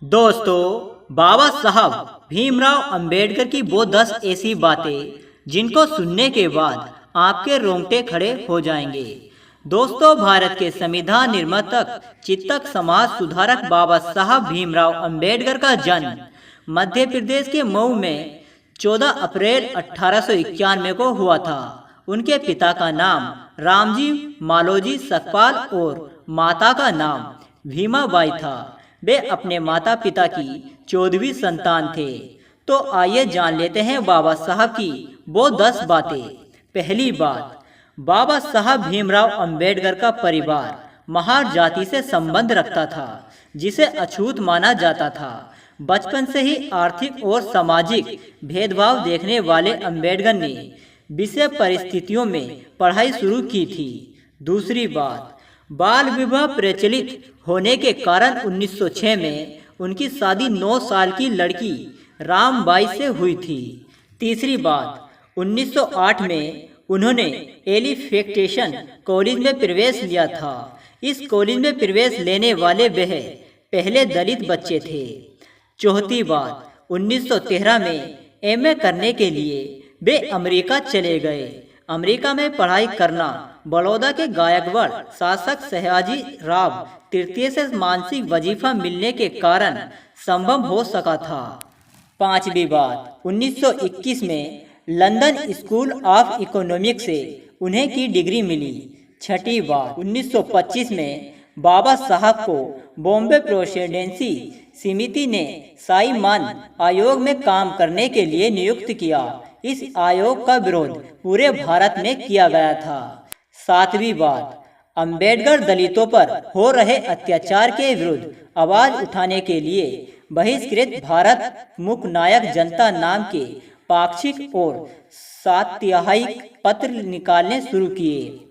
दोस्तों, बाबा साहब भीमराव अंबेडकर की वो 10 ऐसी बातें जिनको सुनने के बाद आपके रोंगटे खड़े हो जाएंगे। दोस्तों, भारत के संविधान निर्माता चिंतक समाज सुधारक बाबा साहब भीमराव अंबेडकर का जन्म मध्य प्रदेश के मऊ में 14 अप्रैल 1891 को हुआ था। उनके पिता का नाम रामजी मालोजी सकपाल और माता का नाम भीमाबाई था। वे अपने माता पिता की 14वीं संतान थे। तो आइए जान लेते हैं बाबा साहब की वो 10 बातें। पहली बात, बाबा साहब भीमराव अंबेडकर का परिवार महार जाति से संबंध रखता था, जिसे अछूत माना जाता था। बचपन से ही आर्थिक और सामाजिक भेदभाव देखने वाले अंबेडकर ने विषम परिस्थितियों में पढ़ाई शुरू की थी। दूसरी बात, बाल विवाह प्रचलित होने के कारण 1906 में उनकी शादी 9 साल की लड़की रामबाई से हुई थी। तीसरी बात, 1908 में उन्होंने एलिफेक्टेशन कॉलेज में प्रवेश लिया था। इस कॉलेज में प्रवेश लेने वाले वह पहले दलित बच्चे थे। चौथी बात, 1913 में एमए करने के लिए वे अमेरिका चले गए। अमेरिका में पढ़ाई करना बड़ौदा के गायकवाड़ शासक सयाजी राव तृतीय से मानसिक वजीफा मिलने के कारण संभव हो सका था। पांचवी बात, 1921 में लंदन स्कूल ऑफ इकोनॉमिक्स से उन्हें की डिग्री मिली। छठी बात, 1925 में बाबा साहब को बॉम्बे प्रेसिडेंसी समिति ने साइमन आयोग में काम करने के लिए नियुक्त किया। इस आयोग का विरोध पूरे भारत में किया गया था। सातवीं बात, अंबेडकर दलितों पर हो रहे अत्याचार के विरुद्ध आवाज उठाने के लिए बहिष्कृत भारत मुख नायक जनता नाम के पाक्षिक और साप्ताहिक पत्र निकालने शुरू किए।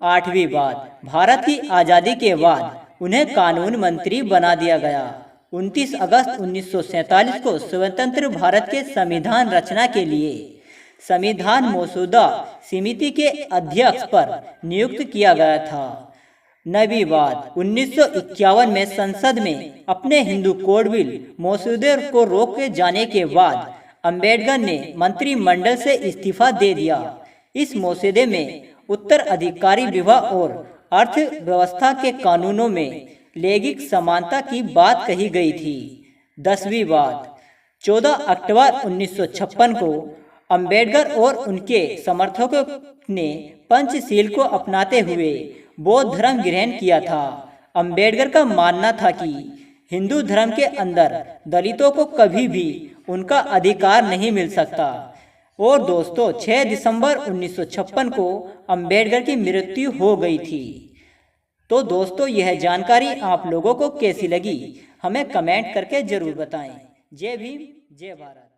आठवीं बात, भारत की आज़ादी के बाद उन्हें कानून मंत्री बना दिया गया। 29 अगस्त 1947 को स्वतंत्र भारत के संविधान रचना के लिए संविधान मसौदा समिति के अध्यक्ष पर नियुक्त किया गया था। नवीं बात, 1951 में संसद में अपने हिंदू कोड बिल मसौदे को रोके जाने के बाद अंबेडकर ने मंत्रिमंडल से इस्तीफा दे दिया। इस मसौदे में उत्तराधिकारी विवाह और अर्थव्यवस्था के कानूनों में लैंगिक समानता की बात कही गई थी। 10वीं बात, 14 अक्टूबर 1956 को अंबेडकर और उनके समर्थकों ने पंचशील को अपनाते हुए बौद्ध धर्म ग्रहण किया था। अंबेडकर का मानना था कि हिंदू धर्म के अंदर दलितों को कभी भी उनका अधिकार नहीं मिल सकता। और दोस्तों, 6 दिसंबर 1956 को अंबेडकर की मृत्यु हो गई थी। तो दोस्तों, यह जानकारी आप लोगों को कैसी लगी हमें कमेंट करके जरूर बताएं। जय भीम, जय भारत।